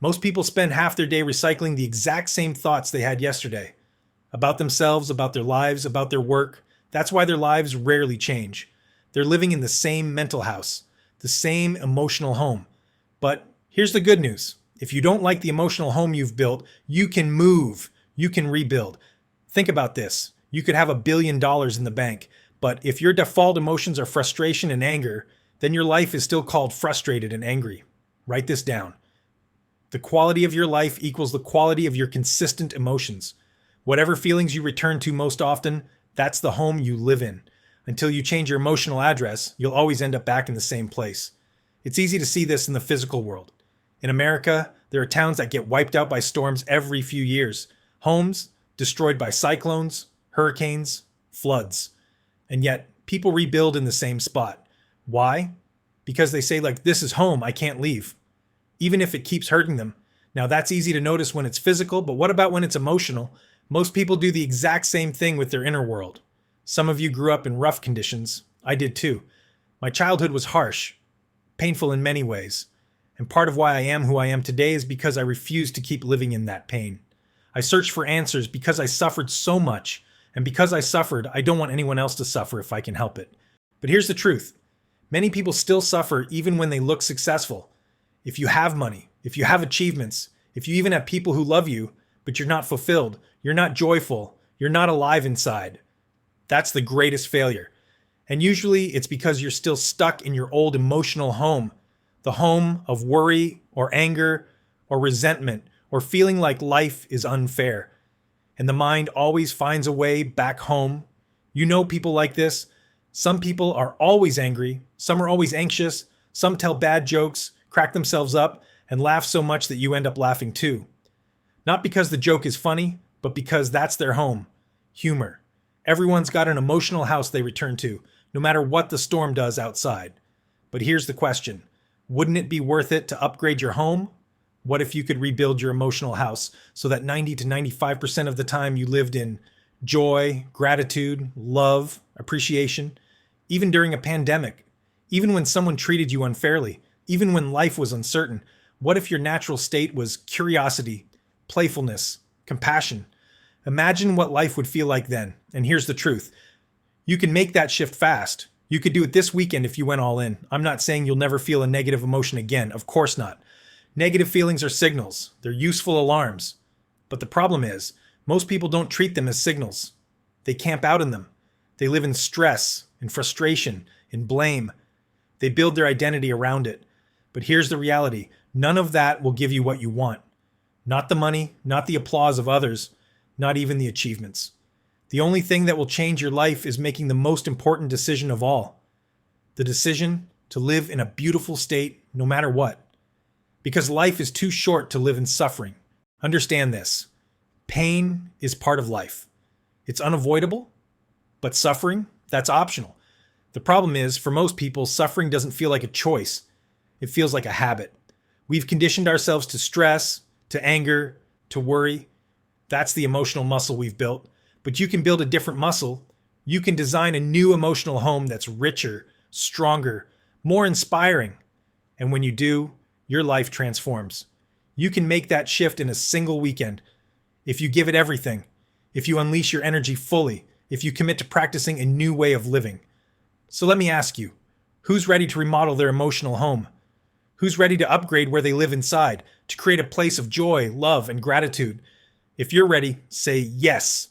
Most people spend half their day recycling the exact same thoughts they had yesterday about themselves, about their lives, about their work. That's why their lives rarely change. They're living in the same mental house, the same emotional home. But here's the good news. If you don't like the emotional home you've built, you can move, you can rebuild. Think about this. You could have $1 billion in the bank, but if your default emotions are frustration and anger, then your life is still called frustrated and angry. Write this down. The quality of your life equals the quality of your consistent emotions. Whatever feelings you return to most often, that's the home you live in. Until you change your emotional address, you'll always end up back in the same place. It's easy to see this in the physical world. In America, there are towns that get wiped out by storms every few years. Homes destroyed by cyclones, hurricanes, floods. And yet, people rebuild in the same spot. Why? Because they say, like, this is home, I can't leave. Even if it keeps hurting them. Now, that's easy to notice when it's physical, but what about when it's emotional? Most people do the exact same thing with their inner world. Some of you grew up in rough conditions. I did too. My childhood was harsh, painful in many ways. And part of why I am who I am today is because I refused to keep living in that pain. I searched for answers because I suffered so much. And because I suffered, I don't want anyone else to suffer if I can help it. But here's the truth. Many people still suffer even when they look successful. If you have money, if you have achievements, if you even have people who love you, but you're not fulfilled, you're not joyful, you're not alive inside, that's the greatest failure. And usually it's because you're still stuck in your old emotional home, the home of worry or anger or resentment or feeling like life is unfair. And the mind always finds a way back home. You know people like this. Some people are always angry. Some are always anxious. Some tell bad jokes, crack themselves up, and laugh so much that you end up laughing too. Not because the joke is funny, but because that's their home. Humor. Everyone's got an emotional house they return to, no matter what the storm does outside. But here's the question. Wouldn't it be worth it to upgrade your home? What if you could rebuild your emotional house so that 90 to 95% of the time you lived in joy, gratitude, love, appreciation, even during a pandemic, even when someone treated you unfairly, even when life was uncertain? What if your natural state was curiosity, playfulness, compassion? Imagine what life would feel like then. And here's the truth. You can make that shift fast. You could do it this weekend if you went all in. I'm not saying you'll never feel a negative emotion again. Of course not. Negative feelings are signals. They're useful alarms. But the problem is, most people don't treat them as signals. They camp out in them. They live in stress, in frustration, in blame. They build their identity around it. But here's the reality. None of that will give you what you want. Not the money, not the applause of others, not even the achievements. The only thing that will change your life is making the most important decision of all. The decision to live in a beautiful state no matter what. Because life is too short to live in suffering. Understand this. Pain is part of life. It's unavoidable, but suffering, that's optional. The problem is, for most people, suffering doesn't feel like a choice. It feels like a habit. We've conditioned ourselves to stress, to anger, to worry. That's the emotional muscle we've built. But you can build a different muscle. You can design a new emotional home that's richer, stronger, more inspiring. And when you do, your life transforms. You can make that shift in a single weekend. If you give it everything, if you unleash your energy fully, if you commit to practicing a new way of living. So let me ask you, who's ready to remodel their emotional home? Who's ready to upgrade where they live inside, to create a place of joy, love, and gratitude? If you're ready, say yes.